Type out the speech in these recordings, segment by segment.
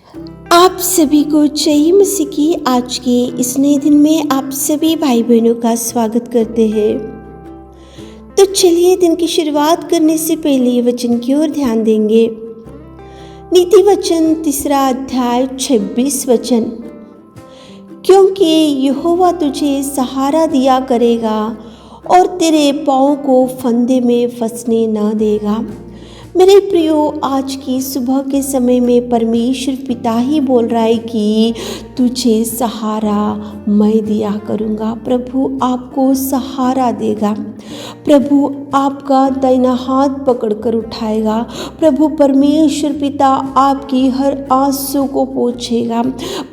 आप सभी को जय मसीह की आज के इस नए दिन में आप सभी भाई बहनों का स्वागत करते हैं। तो चलिए दिन की शुरुआत करने से पहले वचन की ओर ध्यान देंगे। नीति वचन 3 अध्याय 26 वचन, क्योंकि यहोवा तुझे सहारा दिया करेगा और तेरे पाँव को फंदे में फंसने न देगा। मेरे प्रियो, आज की सुबह के समय में परमेश्वर पिता ही बोल रहा है कि तुझे सहारा मैं दिया करूँगा। प्रभु आपको सहारा देगा। प्रभु आपका दाहिना हाथ पकड़कर उठाएगा। प्रभु परमेश्वर पिता आपकी हर आंसू को पोंछेगा।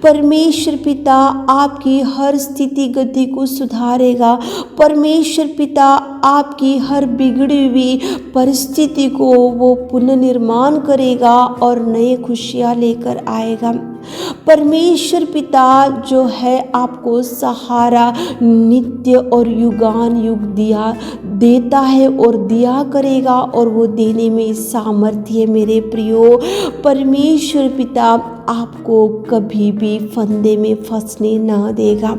परमेश्वर पिता आपकी हर स्थिति गति को सुधारेगा। परमेश्वर पिता आपकी हर बिगड़ी हुई परिस्थिति को वो पुनर्निर्माण करेगा और नए खुशियाँ लेकर आएगा। परमेश्वर पिता जो है आपको सहारा नित्य और युगान युग देता है और दिया करेगा, और वो देने में सामर्थ्य है। मेरे प्रियो, परमेश्वर पिता आपको कभी भी फंदे में फंसने ना देगा।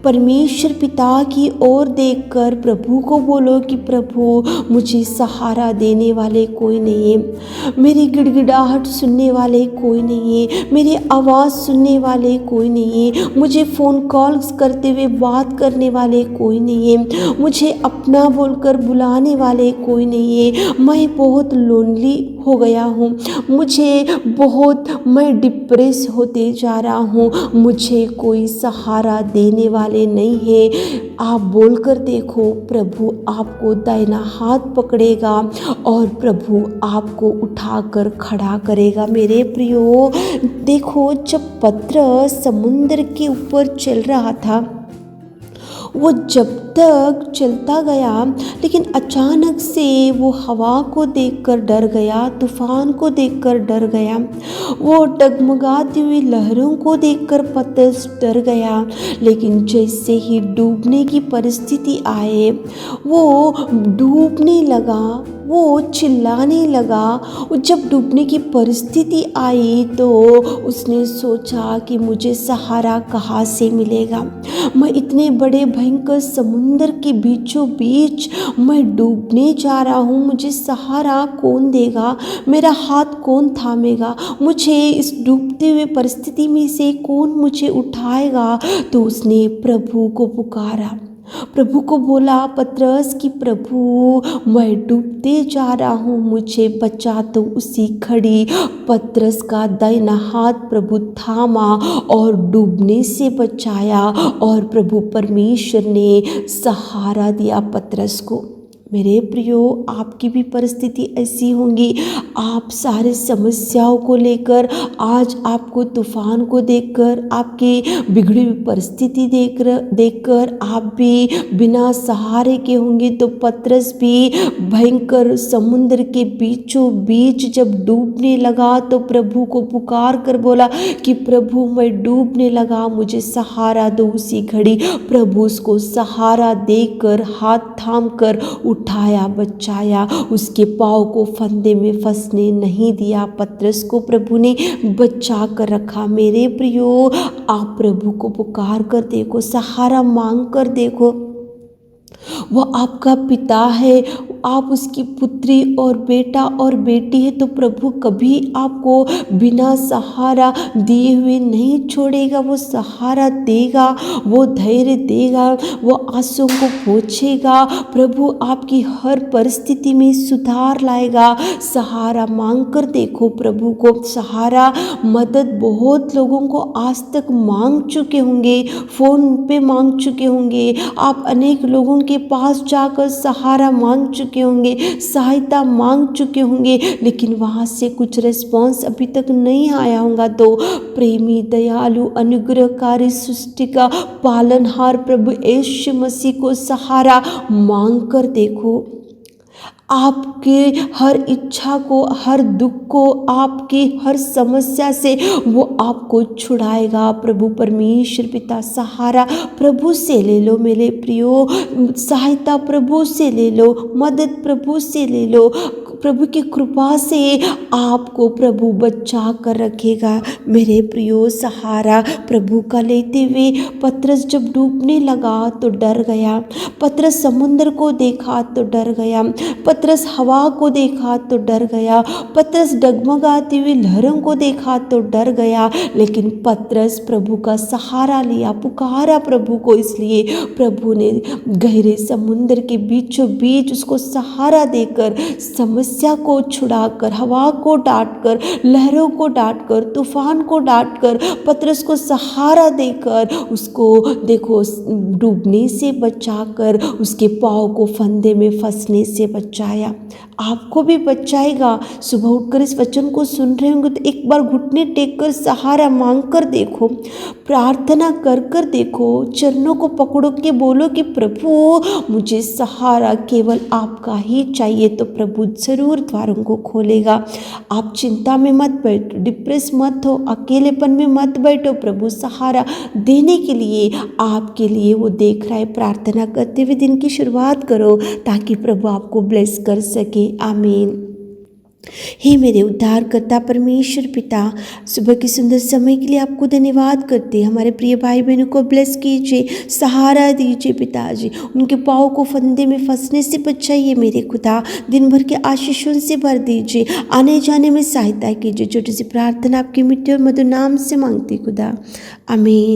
परमेश्वर पिता की ओर देखकर प्रभु को बोलो कि प्रभु मुझे सहारा देने वाले कोई नहीं है, मेरी गिड़गिड़ाहट सुनने वाले कोई नहीं है, मेरी आवाज़ सुनने वाले कोई नहीं है, मुझे फ़ोन कॉल्स करते हुए बात करने वाले कोई नहीं है, मुझे अपना बोलकर बुलाने वाले कोई नहीं है। मैं बहुत लोनली हो गया हूँ, मैं डिप्रेस होते जा रहा हूँ, मुझे कोई सहारा देने वाले नहीं है। आप बोलकर देखो, प्रभु आपको दाहिना हाथ पकड़ेगा और प्रभु आपको उठाकर खड़ा करेगा। मेरे प्रियो, देखो, जब पतरस समुद्र के ऊपर चल रहा था, वो जब तक चलता गया, लेकिन अचानक से वो हवा को देखकर डर गया, तूफान को देखकर डर गया, वो डगमगाती हुई लहरों को देखकर पतरस डर गया। लेकिन जैसे ही डूबने की परिस्थिति आए, वो डूबने लगा, वो चिल्लाने लगा। जब डूबने की परिस्थिति आई तो उसने सोचा कि मुझे सहारा कहाँ से मिलेगा। मैं इतने बड़े भयंकर समुंदर के बीचों बीच मैं डूबने जा रहा हूँ, मुझे सहारा कौन देगा, मेरा हाथ कौन थामेगा, मुझे इस डूबते हुए परिस्थिति में से कौन मुझे उठाएगा। तो उसने प्रभु को पुकारा, प्रभु को बोला पतरस कि प्रभु मैं डूबते जा रहा हूँ, मुझे बचा। तो उसी घड़ी पतरस का दाहिना हाथ प्रभु थामा और डूबने से बचाया, और प्रभु परमेश्वर ने सहारा दिया पतरस को। मेरे प्रियो, आपकी भी परिस्थिति ऐसी होंगी। आप सारे समस्याओं को लेकर, आज आपको तूफान को देखकर, आपकी बिगड़ी हुई परिस्थिति देखकर आप भी बिना सहारे के होंगे। तो पतरस भी भयंकर समुद्र के बीचों बीच जब डूबने लगा तो प्रभु को पुकार कर बोला कि प्रभु मैं डूबने लगा, मुझे सहारा दो। उसी घड़ी प्रभु उसको सहारा देकर हाथ थाम कर उठाया, बचाया, उसके पाँव को फंदे में फंसने नहीं दिया। पतरस को प्रभु ने बचा कर रखा। मेरे प्रियो, आप प्रभु को पुकार कर देखो, सहारा मांग कर देखो। वह आपका पिता है, आप उसकी पुत्री और बेटा और बेटी है, तो प्रभु कभी आपको बिना सहारा दिए हुए नहीं छोड़ेगा। वो सहारा देगा, वो धैर्य देगा, वो आंसुओं को पोंछेगा। प्रभु आपकी हर परिस्थिति में सुधार लाएगा। सहारा मांग कर देखो प्रभु को। सहारा मदद बहुत लोगों को आज तक मांग चुके होंगे, फ़ोन पे मांग चुके होंगे, आप अनेक लोगों के पास जाकर सहारा मांग चुके होंगे, सहायता मांग चुके होंगे, लेकिन वहाँ से कुछ रिस्पॉन्स अभी तक नहीं आया होगा। तो प्रेमी, दयालु, अनुग्रहकारी, सृष्टि का पालनहार प्रभु यीशु मसीह को सहारा मांग कर देखो। आपके हर इच्छा को, हर दुख को, आपकी हर समस्या से वो आपको छुड़ाएगा। प्रभु परमेश्वर पिता, सहारा प्रभु से ले लो मेरे प्रियो, सहायता प्रभु से ले लो, मदद प्रभु से ले लो। प्रभु की कृपा से आपको प्रभु बचा कर रखेगा। मेरे प्रियो, सहारा प्रभु का लेते हुए पतरस जब डूबने लगा तो डर गया। पतरस समुद्र को देखा तो डर गया। पतरस हवा को देखा तो डर गया। पतरस डगमगाती हुई लहरों को देखा तो डर गया। लेकिन पतरस प्रभु का सहारा लिया, पुकारा प्रभु को, इसलिए प्रभु ने गहरे समुद्र के बीचों बीच उसको सहारा देकर, समस्या को छुड़ाकर, हवा को डांटकर, लहरों को डांटकर, तूफान को डांटकर, पतरस को सहारा देकर उसको देखो डूबने से बचाकर उसके पाँव को फंदे में फंसने से बचाया। आपको भी बचाएगा। सुबह उठकर इस वचन को सुन रहे होंगे तो एक बार घुटने टेक कर सहारा मांग कर देखो, प्रार्थना कर कर देखो, चरणों को पकड़ो के बोलो कि प्रभु मुझे सहारा केवल आपका ही चाहिए, तो प्रभु जरूर द्वारों को खोलेगा। आप चिंता में मत बैठो, डिप्रेस मत हो, अकेलेपन में मत बैठो। प्रभु सहारा देने के लिए आपके लिए वो देख रहा है। प्रार्थना करते हुए दिन की शुरुआत करो ताकि प्रभु आपको ब्लेस कर सके। आमीन। हे मेरे उद्धारकर्ता परमेश्वर पिता, सुबह के सुंदर समय के लिए आपको धन्यवाद करते हैं। हमारे प्रिय भाई बहनों को ब्लेस कीजिए, सहारा दीजिए पिताजी, उनके पाँव को फंदे में फंसने से बचाइए मेरे खुदा, दिन भर के आशीषों से भर दीजिए, आने जाने में सहायता कीजिए। छोटी सी प्रार्थना आपकी मिट्टी और मधुर नाम से मांगती खुदा, आमीन।